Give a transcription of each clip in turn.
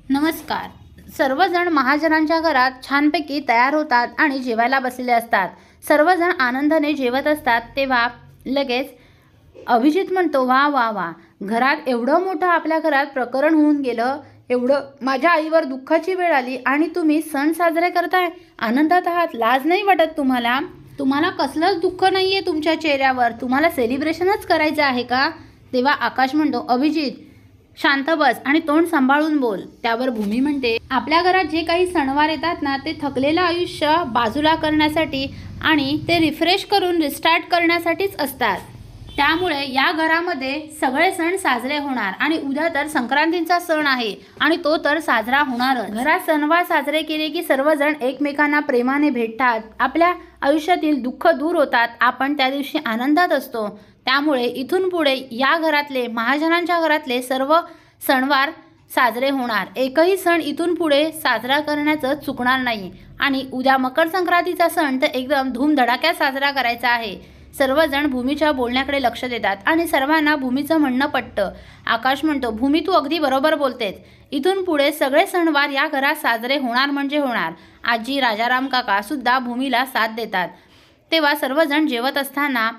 नमस्कार. सर्वजण महाजनांच्या घरात छानपैकी तयार होतात आणि जेवायला बसलेले असतात. सर्वजण आनंदाने जेवत असतात तेव्हा लगेच अभिजित म्हणतो, वा वा वा, घरात एवढं मोठं आपल्या घरात प्रकरण होऊन गेलं, एवढं माझ्या आईवर दुःखाची वेळ आली आणि तुम्ही सण साजरे करताय, आनंदात आहात, लाज नाही वाटत तुम्हाला? तुम्हाला कसलंच दुःख नाही आहे तुमच्या चेहऱ्यावर, तुम्हाला सेलिब्रेशनच करायचं आहे का? तेव्हा आकाश म्हणतो, अभिजित शांत बस आणि तोंड सांभाळून बोल. त्यावर भूमी म्हणते, आपल्या घरात जे काही सणवार येतात ना, ते थकलेलं आयुष्य बाजूला करण्यासाठी आणि ते रिफ्रेश करून रिस्टार्ट करण्यासाठीच असतात. त्यामुळे या घरामध्ये सगळे सण साजरे होणार आणि उद्या तर संक्रांतीचा सण आहे आणि तो तर साजरा होणारच. घरात सणवार साजरे केले की सर्वजण एकमेकांना प्रेमाने भेटतात, आपल्या आयुष्यातील दुःख दूर होतात, आपण त्या दिवशी आनंदात असतो. त्यामुळे इथून पुढे या घरातले, महाजनांच्या घरातले सर्व सणवार साजरे होणार. एकही सण इथून पुढे साजरा करण्याचं चुकणार नाही आणि उद्या मकर संक्रांतीचा सण तर एकदम धूमधडाक्यात साजरा करायचा आहे. सर्वजण भूमीच्या बोलण्याकडे लक्ष देतात आणि सर्वांना भूमीचं म्हणणं पटतं. आकाश म्हणतो, भूमी तू अगदी बरोबर बोलतेस, इथून पुढे सगळे सणवार या घरात साजरे होणार म्हणजे होणार. आजी, राजाराम काका सुद्धा भूमीला साथ देतात. तेव्हा सर्वजण जेवत असताना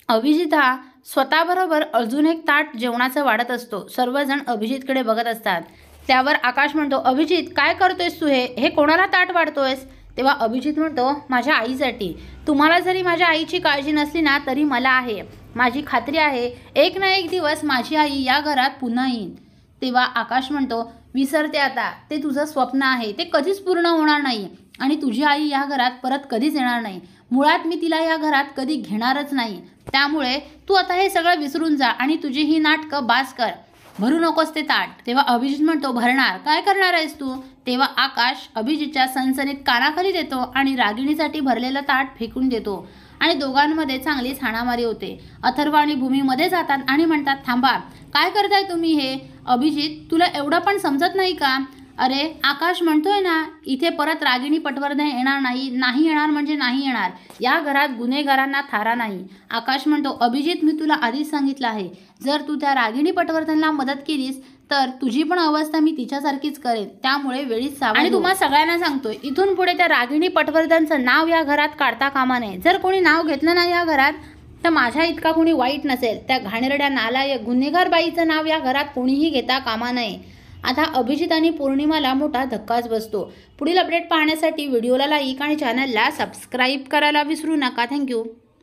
अभिजित हा स्वतःबरोबर अजून एक ताट जेवणाचं वाढत असतो. सर्वजण अभिजितकडे बघत असतात. त्यावर आकाश म्हणतो, अभिजित काय करतोयस तू? हे कोणाला ताट वाढतोयस? तेव्हा अभिजित म्हणतो, माझ्या आईसाठी. तुम्हाला जरी माझ्या आईची काळजी नसली ना तरी मला आहे. माझी खात्री आहे एक ना एक दिवस माझी आई या घरात पुन्हा येईल. तेव्हा आकाश म्हणतो, विसरते आता, ते तुझं स्वप्न आहे, ते कधीच पूर्ण होणार नाही आणि तुझी आई या घरात परत कधीच येणार नाही. मुळात मी तिला या घरात कधी घेणारच नाही. त्यामुळे तू आता हे सगळं विसरून जा आणि तुझी ही नाटकं बास कर, भरू नकोस ते ताट. तेव्हा अभिजित म्हणतो, भरणार? काय करणार आहेस तू? तेव्हा आकाश अभिजितच्या सणसणीत कानाखाली देतो आणि रागिणीसाठी भरलेलं ताट फेकून देतो आणि दोघांमध्ये चांगलीच हाणामारी होते. अथर्व आणि भूमी मध्ये जातात आणि म्हणतात, थांबा, काय करताय तुम्ही हे? अभिजित, तुला एवढं पण समजत नाही का? अरे आकाश म्हणतोय ना, इथे परत रागिणी पटवर्धन येणार नाही. नाही येणार म्हणजे नाही येणार. या घरात गुन्हेगारांना थारा नाही. आकाश म्हणतो, अभिजित, मी तुला आधीच सांगितलं आहे, जर तू त्या रागिणी पटवर्धनला मदत केलीस तर तुझी पण अवस्था मी तिच्यासारखीच करेन. त्यामुळे वेळीच सावध हो. आणि तुम्हा सगळ्यांना सांगतोय, इथून पुढे त्या रागिणी पटवर्धनचं नाव या घरात काढता कामा नये. जर कोणी नाव घेतलं ना या घरात तर माझ्या इतका कोणी वाईट नसेल. त्या घाणेरड्या नालायक गुन्हेगार बाईचं नाव या घरात कोणीही घेता कामा नये. आता अभिजित आणि पौर्णिमाला मोठा धक्काच बसतो. पुढील अपडेट पाहण्यासाठी व्हिडिओला लाईक आणि चॅनलला सबस्क्राईब करायला विसरू नका. थँक्यू.